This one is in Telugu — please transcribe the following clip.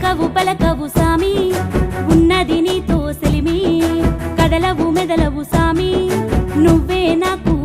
పలకవు సామి ఉన్నది నీతో సెలిమి కదలవు మెదలవు సామి నువ్వే నాకు